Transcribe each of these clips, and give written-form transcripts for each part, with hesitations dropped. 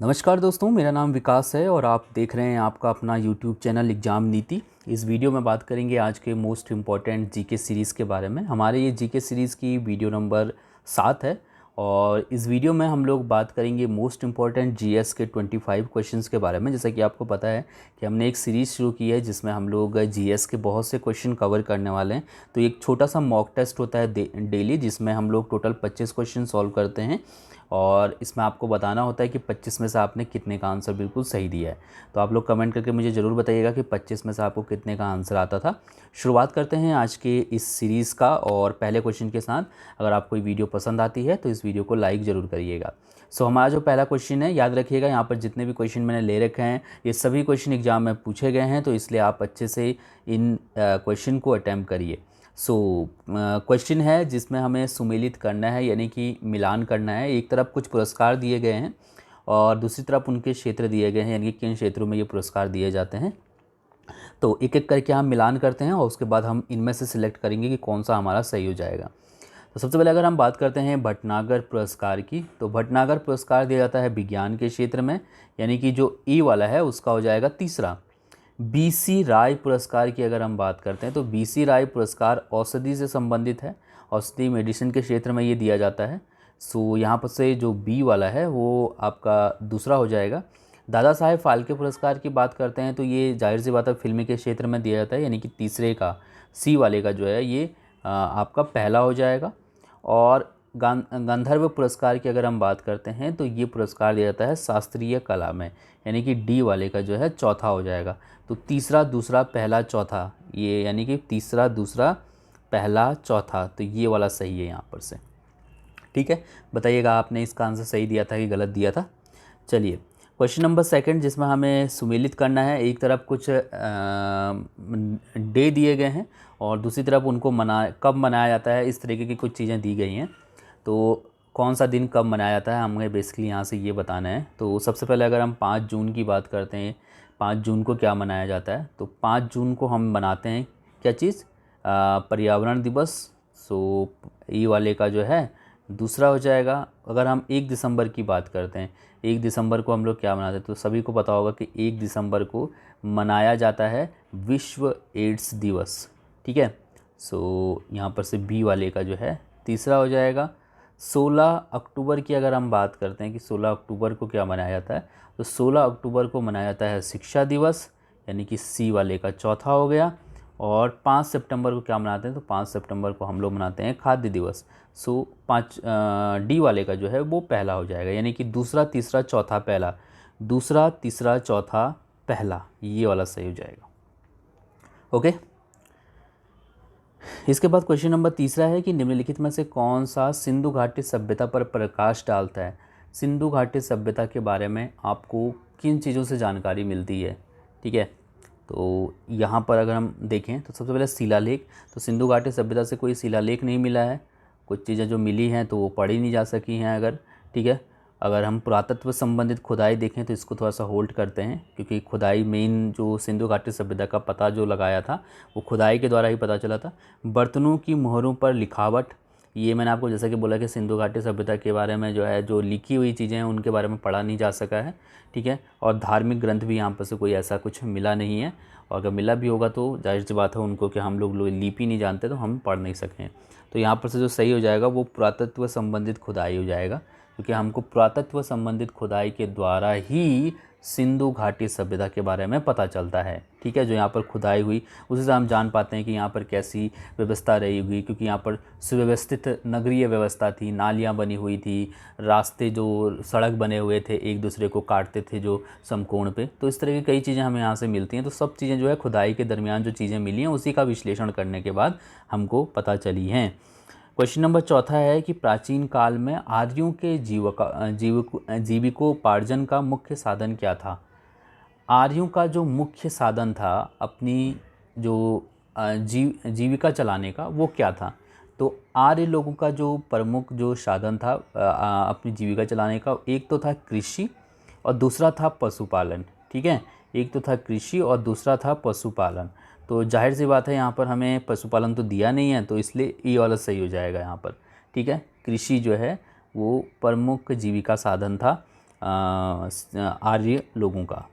नमस्कार दोस्तों, मेरा नाम विकास है और आप देख रहे हैं आपका अपना यूट्यूब चैनल एग्ज़ाम नीति। इस वीडियो में बात करेंगे आज के मोस्ट इम्पॉर्टेंट जीके सीरीज़ के बारे में। हमारे ये जीके सीरीज़ की वीडियो नंबर 7 है और इस वीडियो में हम लोग बात करेंगे मोस्ट इम्पॉर्टेंट जीएस के 25 क्वेश्चंस के बारे में। जैसा कि आपको पता है कि हमने एक सीरीज़ शुरू की है जिसमें हम लोग जीएस के बहुत से क्वेश्चन कवर करने वाले हैं। तो एक छोटा सा मॉक टेस्ट होता है डेली, जिसमें हम लोग टोटल 25 क्वेश्चन सॉल्व करते हैं और इसमें आपको बताना होता है कि 25 में से आपने कितने का आंसर बिल्कुल सही दिया है। तो आप लोग कमेंट करके मुझे ज़रूर बताइएगा कि 25 में से आपको कितने का आंसर आता था। शुरुआत करते हैं आज के इस सीरीज़ का और पहले क्वेश्चन के साथ। अगर आपको ये वीडियो पसंद आती है तो इस वीडियो को लाइक ज़रूर करिएगा। हमारा जो पहला क्वेश्चन है, याद रखिएगा यहाँ पर जितने भी क्वेश्चन मैंने ले रखे हैं ये सभी क्वेश्चन एग्जाम में पूछे गए हैं, तो इसलिए आप अच्छे से इन क्वेश्चन को अटैम्प्ट करिए। क्वेश्चन है जिसमें हमें सुमेलित करना है, यानी कि मिलान करना है। एक तरफ कुछ पुरस्कार दिए गए हैं और दूसरी तरफ उनके क्षेत्र दिए गए हैं, यानी कि किन क्षेत्रों में ये पुरस्कार दिए जाते हैं। तो एक एक करके हम मिलान करते हैं और उसके बाद हम इनमें से सिलेक्ट करेंगे कि कौन सा हमारा सही हो जाएगा। तो सबसे पहले अगर हम बात करते हैं भटनागर पुरस्कार की, तो भटनागर पुरस्कार दिया जाता है विज्ञान के क्षेत्र में, यानी कि जो ई वाला है उसका हो जाएगा तीसरा। बीसी राय पुरस्कार की अगर हम बात करते हैं तो बीसी राय पुरस्कार औषधि से संबंधित है, औषधि मेडिसिन के क्षेत्र में ये दिया जाता है। यहाँ पर से जो बी वाला है वो आपका दूसरा हो जाएगा। दादा साहेब फाल्के पुरस्कार की बात करते हैं तो ये जाहिर सी बात है फिल्मी के क्षेत्र में दिया जाता है, यानी कि तीसरे का सी वाले का जो है ये आपका पहला हो जाएगा। और गंधर्व पुरस्कार की अगर हम बात करते हैं तो ये पुरस्कार दिया जाता है शास्त्रीय कला में, यानी कि डी वाले का जो है चौथा हो जाएगा। तो तीसरा, दूसरा, पहला, चौथा, ये यानी कि तीसरा, दूसरा, पहला, चौथा, तो ये वाला सही है यहाँ पर से। ठीक है, बताइएगा आपने इसका आंसर सही दिया था कि गलत दिया था। चलिए क्वेश्चन नंबर सेकंड, जिसमें हमें सुमेलित करना है। एक तरफ कुछ डे दिए गए हैं और दूसरी तरफ उनको कब मनाया जाता है, इस तरीके की कुछ चीज़ें दी गई हैं। तो कौन सा दिन कब मनाया जाता है हमें बेसिकली यहाँ से ये बताना है। तो सबसे पहले अगर हम 5 जून की बात करते हैं, 5 जून को क्या मनाया जाता है, तो 5 जून को हम मनाते हैं क्या चीज़, पर्यावरण दिवस। ई वाले का जो है दूसरा हो जाएगा। अगर हम 1 दिसंबर की बात करते हैं, 1 दिसंबर को हम लोग क्या मनाते हैं, तो सभी को पता होगा कि 1 दिसंबर को मनाया जाता है विश्व एड्स दिवस। ठीक है, यहाँ पर से बी वाले का जो है तीसरा हो जाएगा। 16 अक्टूबर की अगर हम बात करते हैं कि 16 अक्टूबर को क्या मनाया जाता है, तो 16 अक्टूबर को मनाया जाता है शिक्षा दिवस, यानी कि सी वाले का चौथा हो गया। और 5 सितंबर को क्या मनाते हैं, तो 5 सितंबर को हम लोग मनाते हैं खाद्य दिवस। 5 डी वाले का जो है वो पहला हो जाएगा, यानी कि दूसरा, तीसरा, चौथा, पहला, दूसरा, तीसरा, चौथा, पहला, ये वाला सही हो जाएगा। ओके, इसके बाद क्वेश्चन नंबर तीसरा है कि निम्नलिखित में से कौन सा सिंधु घाटी सभ्यता पर प्रकाश डालता है। सिंधु घाटी सभ्यता के बारे में आपको किन चीज़ों से जानकारी मिलती है। ठीक है, तो यहाँ पर अगर हम देखें तो सबसे पहले शिलालेख, तो सिंधु घाटी सभ्यता से कोई शिलालेख नहीं मिला है। कुछ चीज़ें जो मिली हैं तो वो पढ़ी नहीं जा सकी हैं अगर। ठीक है, अगर हम पुरातत्व संबंधित खुदाई देखें तो इसको थोड़ा सा होल्ड करते हैं, क्योंकि खुदाई मेन जो सिंधु घाटी सभ्यता का पता जो लगाया था वो खुदाई के द्वारा ही पता चला था। बर्तनों की मोहरों पर लिखावट, ये मैंने आपको जैसा कि बोला कि सिंधु घाटी सभ्यता के बारे में जो है जो लिखी हुई चीज़ें हैं उनके बारे में पढ़ा नहीं जा सका है। ठीक है, और धार्मिक ग्रंथ भी यहाँ पर से कोई ऐसा कुछ मिला नहीं है, और अगर मिला भी होगा तो जाहिर सी बात है उनको कि हम लोग लिपि नहीं जानते तो हम पढ़ नहीं सकें। तो यहाँ पर से जो सही हो जाएगा वो पुरातत्व संबंधित खुदाई हो जाएगा, क्योंकि हमको पुरातत्व संबंधित खुदाई के द्वारा ही सिंधु घाटी सभ्यता के बारे में पता चलता है। ठीक है, जो यहाँ पर खुदाई हुई उसी से हम जान पाते हैं कि यहाँ पर कैसी व्यवस्था रही हुई, क्योंकि यहाँ पर सुव्यवस्थित नगरीय व्यवस्था थी, नालियाँ बनी हुई थी, रास्ते जो सड़क बने हुए थे एक दूसरे को काटते थे जो समकोण पे। तो इस तरह की कई चीज़ें हमें यहाँ से मिलती हैं। तो सब चीज़ें जो है खुदाई के दरमियान जो चीज़ें मिली हैं उसी का विश्लेषण करने के बाद हमको पता चली हैं। क्वेश्चन नंबर चौथा है कि प्राचीन काल में आर्यों के जीविकोपार्जन का मुख्य साधन क्या था। आर्यों का जो मुख्य साधन था अपनी जो जीविका चलाने का, वो क्या था। तो आर्य लोगों का जो प्रमुख जो साधन था अपनी जीविका चलाने का, एक तो था कृषि और दूसरा था पशुपालन। ठीक है, एक तो था कृषि और दूसरा था पशुपालन। तो जाहिर सी बात है यहाँ पर हमें पशुपालन तो दिया नहीं है, तो इसलिए ई वाला सही हो जाएगा यहाँ पर। ठीक है, कृषि जो है वो प्रमुख जीविका साधन था आर्य लोगों का।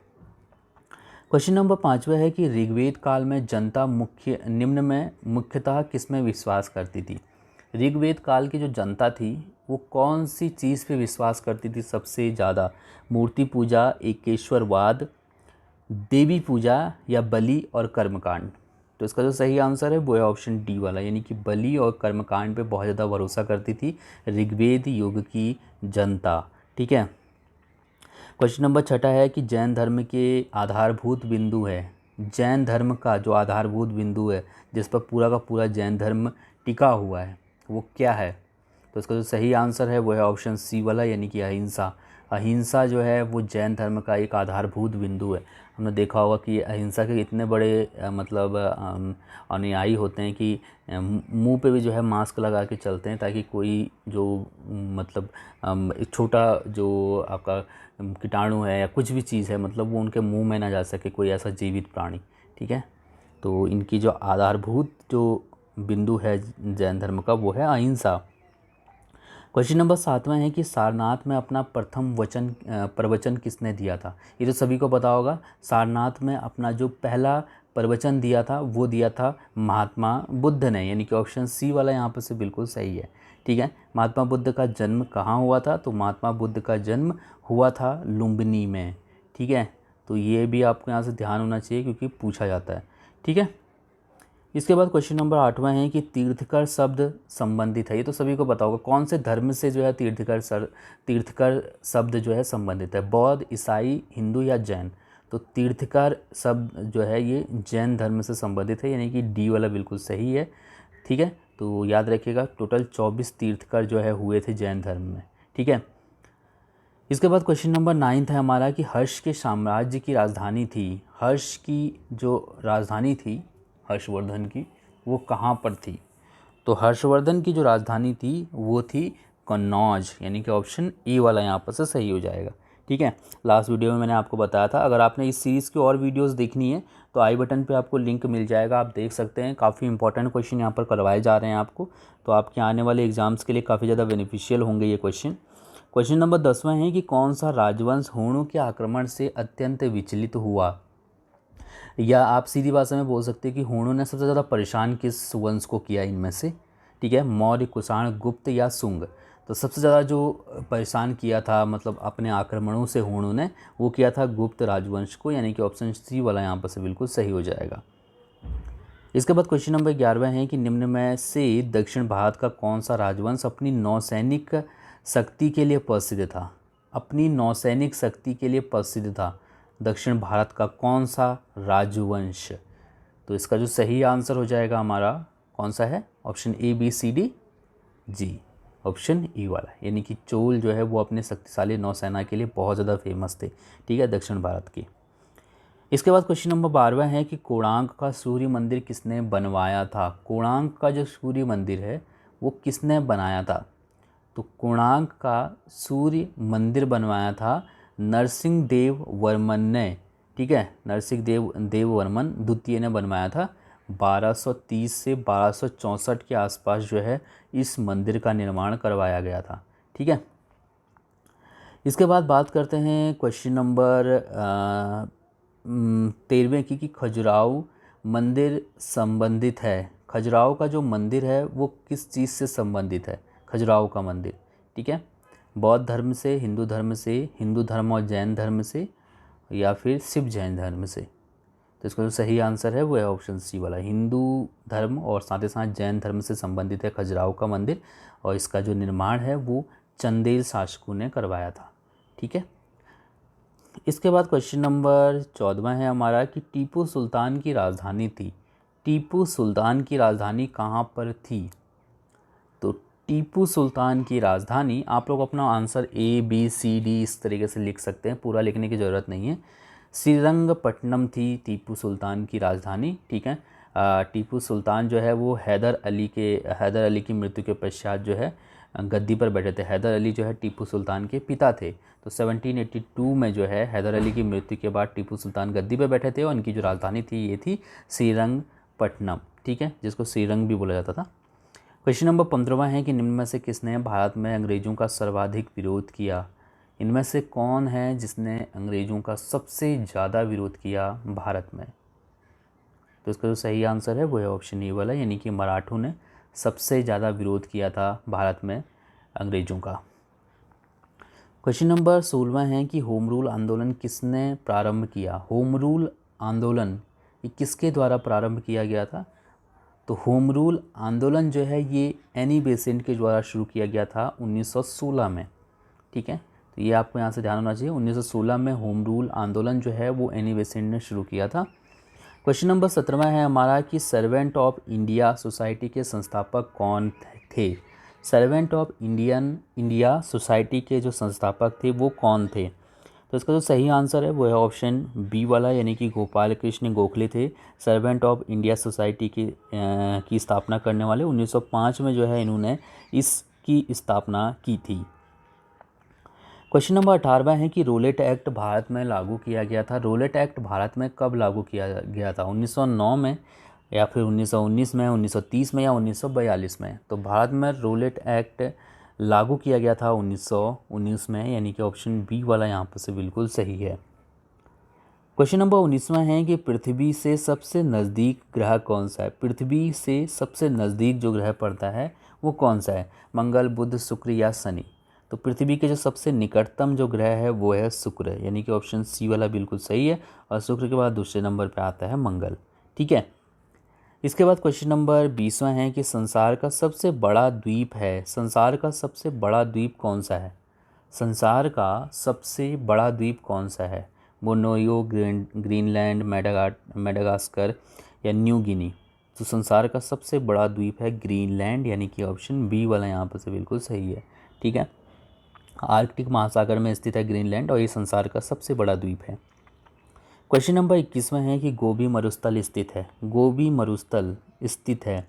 क्वेश्चन नंबर 5वां है कि ऋग्वेद काल में जनता निम्न में मुख्यतः किस में विश्वास करती थी। ऋग्वेद काल की जो जनता थी वो कौन सी चीज़ पे विश्वास करती थी सबसे ज़्यादा? मूर्ति पूजा, एकेश्वरवाद, देवी पूजा या बलि और कर्मकांड? तो इसका जो सही आंसर है वो है ऑप्शन डी वाला, यानी कि बलि और कर्मकांड पे बहुत ज़्यादा भरोसा करती थी ऋग्वेद युग की जनता। ठीक है। क्वेश्चन नंबर 6 है कि जैन धर्म के आधारभूत बिंदु है। जैन धर्म का जो आधारभूत बिंदु है जिस पर पूरा का पूरा जैन धर्म टिका हुआ है वो क्या है? तो इसका जो सही आंसर है वो है ऑप्शन सी वाला, यानी कि अहिंसा। अहिंसा जो है वो जैन धर्म का एक आधारभूत बिंदु है। हमने देखा होगा कि अहिंसा के इतने बड़े मतलब अनुयायी होते हैं कि मुंह पे भी जो है मास्क लगा के चलते हैं ताकि कोई जो मतलब एक छोटा जो आपका कीटाणु है या कुछ भी चीज़ है मतलब वो उनके मुंह में ना जा सके, कोई ऐसा जीवित प्राणी। ठीक है। तो इनकी जो आधारभूत जो बिंदु है जैन धर्म का वो है अहिंसा। क्वेश्चन नंबर 7वां है कि सारनाथ में अपना प्रथम प्रवचन किसने दिया था? ये तो सभी को पता होगा। सारनाथ में अपना जो पहला प्रवचन दिया था वो दिया था महात्मा बुद्ध ने, यानी कि ऑप्शन सी वाला यहाँ पर से बिल्कुल सही है। ठीक है। महात्मा बुद्ध का जन्म कहाँ हुआ था? तो महात्मा बुद्ध का जन्म हुआ था लुम्बिनी में। ठीक है। तो ये भी आपको यहाँ से ध्यान होना चाहिए क्योंकि पूछा जाता है। ठीक है। इसके बाद क्वेश्चन नंबर 8वां है कि तीर्थकर शब्द संबंधित है। ये तो सभी को पता होगा कौन से धर्म से जो है तीर्थकर शब्द जो है संबंधित है, बौद्ध, ईसाई, हिंदू या जैन? तो तीर्थकर शब्द जो है ये जैन धर्म से संबंधित है, यानी कि डी वाला बिल्कुल सही है। ठीक है। तो याद रखिएगा टोटल 24 तीर्थकर जो है हुए थे जैन धर्म में। ठीक है। इसके बाद क्वेश्चन नंबर 9 है हमारा कि हर्ष के साम्राज्य की राजधानी थी। हर्ष की जो राजधानी थी हर्षवर्धन की वो कहाँ पर थी? तो हर्षवर्धन की जो राजधानी थी वो थी कन्नौज, यानी कि ऑप्शन ए वाला यहाँ पर से सही हो जाएगा। ठीक है। लास्ट वीडियो में मैंने आपको बताया था अगर आपने इस सीरीज़ की और वीडियोस देखनी है तो आई बटन पे आपको लिंक मिल जाएगा, आप देख सकते हैं। काफ़ी इंपॉर्टेंट क्वेश्चन यहाँ पर करवाए जा रहे हैं आपको, तो आपके आने वाले एग्जाम्स के लिए काफ़ी ज़्यादा बेनिफिशियल होंगे ये क्वेश्चन। क्वेश्चन नंबर 10वां है कि कौन सा राजवंश हूणों के आक्रमण से अत्यंत विचलित हुआ? या आप सीधी भाषा में बोल सकते हैं कि हूणों ने सबसे ज़्यादा परेशान किस वंश को किया इनमें से? ठीक है। मौर्य, कुषाण, गुप्त या शुंग? तो सबसे ज़्यादा जो परेशान किया था मतलब अपने आक्रमणों से हूणों ने वो किया था गुप्त राजवंश को, यानी कि ऑप्शन सी वाला यहाँ पर से बिल्कुल सही हो जाएगा। इसके बाद क्वेश्चन नंबर 11वां है कि निम्न में से दक्षिण भारत का कौन सा राजवंश अपनी नौसैनिक शक्ति के लिए प्रसिद्ध था? अपनी नौसैनिक शक्ति के लिए प्रसिद्ध था दक्षिण भारत का कौन सा राजवंश? तो इसका जो सही आंसर हो जाएगा हमारा कौन सा है? Option A, B, C, D, G, option E वाला, यानी कि चोल जो है वो अपने शक्तिशाली नौसेना के लिए बहुत ज़्यादा फेमस थे। ठीक है, दक्षिण भारत की। इसके बाद क्वेश्चन नंबर 12वां है कि कोणार्क का सूर्य मंदिर किसने बनवाया था? कोणार्क का जो सूर्य मंदिर है वो किसने बनाया था? तो कोणार्क का सूर्य मंदिर बनवाया था नरसिंह देव वर्मन ने। ठीक है, नरसिंह देव वर्मन द्वितीय ने बनवाया था। 1230 से 1264 के आसपास जो है इस मंदिर का निर्माण करवाया गया था। ठीक है। इसके बाद बात करते हैं क्वेश्चन नंबर 13वें की कि खजुराहो मंदिर संबंधित है। खजुराहो का जो मंदिर है वो किस चीज़ से संबंधित है? खजुराहो का मंदिर। ठीक है, बौद्ध धर्म से, हिंदू धर्म से, हिंदू धर्म और जैन धर्म से, या फिर शिव जैन धर्म से? तो इसका जो सही आंसर है वो है ऑप्शन सी वाला, हिंदू धर्म और साथ ही साथ जैन धर्म से संबंधित है खजुराहो का मंदिर, और इसका जो निर्माण है वो चंदेल शासकों ने करवाया था। ठीक है। इसके बाद क्वेश्चन नंबर 14वां है हमारा कि टीपू सुल्तान की राजधानी थी। टीपू सुल्तान की राजधानी कहाँ पर थी? तो टीपू सुल्तान की राजधानी, आप लोग अपना answer A, B, C, D इस तरीके से लिख सकते हैं, पूरा लिखने की ज़रूरत नहीं है। श्रीरंगपट्टनम थी टीपू सुल्तान की राजधानी। ठीक है। टीपू सुल्तान जो है वो हैदर अली की मृत्यु के पश्चात जो है गद्दी पर बैठे थे। हैदर अली जो है टीपू सुल्तान के पिता थे। तो 1782 में जो है हैदर अली की मृत्यु के बाद टीपू सुल्तान गद्दी पर बैठे थे और उनकी जो राजधानी थी ये थी श्रीरंगपट्टनम। ठीक है, जिसको श्रीरंग भी बोला जाता था। क्वेश्चन नंबर 15वां है कि निम्न में से किसने भारत में अंग्रेज़ों का सर्वाधिक विरोध किया? इनमें से कौन है जिसने अंग्रेज़ों का सबसे ज़्यादा विरोध किया भारत में? तो इसका जो सही आंसर है वो है ऑप्शन ए वाला, यानी कि मराठों ने सबसे ज़्यादा विरोध किया था भारत में अंग्रेज़ों का। क्वेश्चन नंबर 16 है कि होम रूल आंदोलन किसने प्रारंभ किया? होम रूल आंदोलन ये किसके द्वारा प्रारंभ किया गया था? तो होम रूल आंदोलन जो है ये एनी बेसेंट के द्वारा शुरू किया गया था 1916 में। ठीक है, तो ये आपको यहाँ से ध्यान होना चाहिए। 1916 में होम रूल आंदोलन जो है वो एनी बेसेंट ने शुरू किया था। क्वेश्चन नंबर 17 है हमारा कि सर्वेंट ऑफ इंडिया सोसाइटी के संस्थापक कौन थे? सर्वेंट ऑफ इंडिया सोसाइटी के जो संस्थापक थे वो कौन थे? तो इसका जो सही आंसर है वो है ऑप्शन बी वाला, यानी कि गोपाल कृष्ण गोखले थे सर्वेंट ऑफ इंडिया सोसाइटी की स्थापना करने वाले। 1905 में जो है इन्होंने इसकी स्थापना की थी। क्वेश्चन नंबर 18 है कि रोलेट एक्ट भारत में लागू किया गया था। रोलेट एक्ट भारत में कब लागू किया गया था? 1909 में, या फिर 1919 में, 1930 में, या 1942 में? तो भारत में रोलेट एक्ट लागू किया गया था 1919 में, यानी कि ऑप्शन बी वाला यहाँ पर से बिल्कुल सही है। क्वेश्चन नंबर 19वां है कि पृथ्वी से सबसे नज़दीक ग्रह कौन सा है? पृथ्वी से सबसे नज़दीक जो ग्रह पड़ता है वो कौन सा है? मंगल, बुध, शुक्र या शनि? तो पृथ्वी के जो सबसे निकटतम जो ग्रह है वो है शुक्र, यानी कि ऑप्शन सी वाला बिल्कुल सही है। और शुक्र के बाद दूसरे नंबर पे आता है मंगल। ठीक है, इसके बाद क्वेश्चन नंबर 20वां है कि संसार का सबसे बड़ा द्वीप है। संसार का सबसे बड़ा द्वीप कौन सा है? संसार का सबसे बड़ा द्वीप कौन सा है? बोर्नियो, ग्रीनलैंड, मेडागास्कर या न्यू गिनी? तो संसार का सबसे बड़ा द्वीप है ग्रीनलैंड, यानी कि ऑप्शन बी वाला यहाँ पर से बिल्कुल सही है। ठीक है, आर्कटिक महासागर में स्थित है ग्रीनलैंड और ये संसार का सबसे बड़ा द्वीप है। क्वेश्चन नंबर 21वां है कि गोबी मरुस्थल स्थित है। गोबी मरुस्थल स्थित है,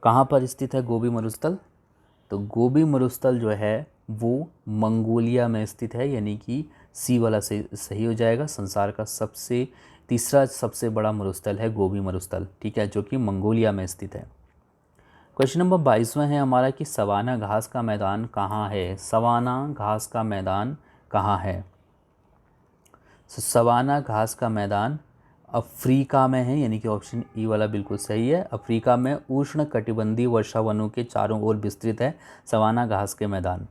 कहाँ पर स्थित है गोबी मरुस्थल? तो गोबी मरुस्थल जो है वो मंगोलिया में स्थित है, यानी कि सी वाला सही हो जाएगा। संसार का तीसरा सबसे बड़ा मरुस्थल है गोबी मरुस्थल, ठीक है, जो कि मंगोलिया में स्थित है। क्वेश्चन नंबर 22वां है हमारा कि सवाना घास का मैदान कहाँ है? सवाना घास का मैदान कहाँ है? सवाना घास का मैदान अफ्रीका में है, यानी कि ऑप्शन ई वाला बिल्कुल सही है। अफ्रीका में उष्ण कटिबंधीय वर्षावनों के चारों ओर विस्तृत है सवाना घास के मैदान।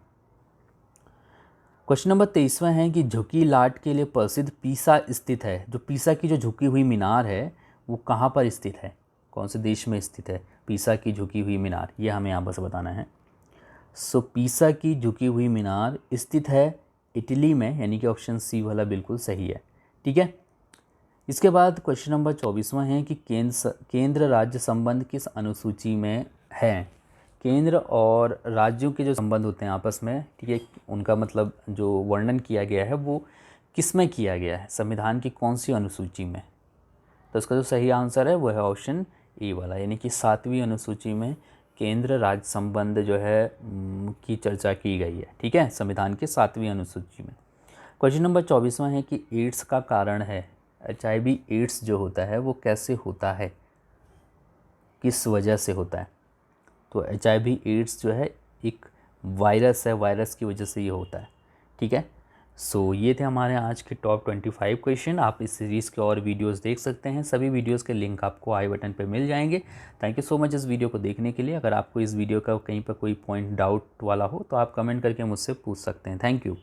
क्वेश्चन नंबर 23वां है कि झुकी लाट के लिए प्रसिद्ध पीसा स्थित है। जो पीसा की जो झुकी हुई मीनार है वो कहाँ पर स्थित है? कौन से देश में स्थित है पीसा की झुकी हुई मीनार? ये हमें यहाँ पर बताना है। पीसा की झुकी हुई मीनार स्थित है इटली में, यानी कि ऑप्शन सी वाला बिल्कुल सही है। ठीक है, इसके बाद क्वेश्चन नंबर 24वां है कि केंद्र राज्य संबंध किस अनुसूची में है? केंद्र और राज्यों के जो संबंध होते हैं आपस में, ठीक है, उनका मतलब जो वर्णन किया गया है वो किस में किया गया है? संविधान की कौन सी अनुसूची में? तो इसका जो सही आंसर है वो है ऑप्शन ए वाला, यानी कि 7वीं अनुसूची में केंद्र राज्य संबंध जो है की चर्चा की गई है। ठीक है, संविधान के 7वीं अनुसूची में। क्वेश्चन नंबर 24वां है कि एड्स का कारण है। HIV एड्स जो होता है वो कैसे होता है, किस वजह से होता है? तो HIV एड्स जो है एक वायरस है, वायरस की वजह से ये होता है। ठीक है, सो ये थे हमारे आज के टॉप 25 क्वेश्चन। आप इस सीरीज़ के और वीडियोस देख सकते हैं, सभी वीडियोस के लिंक आपको आई बटन पे मिल जाएंगे। थैंक यू सो मच इस वीडियो को देखने के लिए। अगर आपको इस वीडियो का कहीं पर कोई पॉइंट डाउट वाला हो तो आप कमेंट करके मुझसे पूछ सकते हैं। Thank you.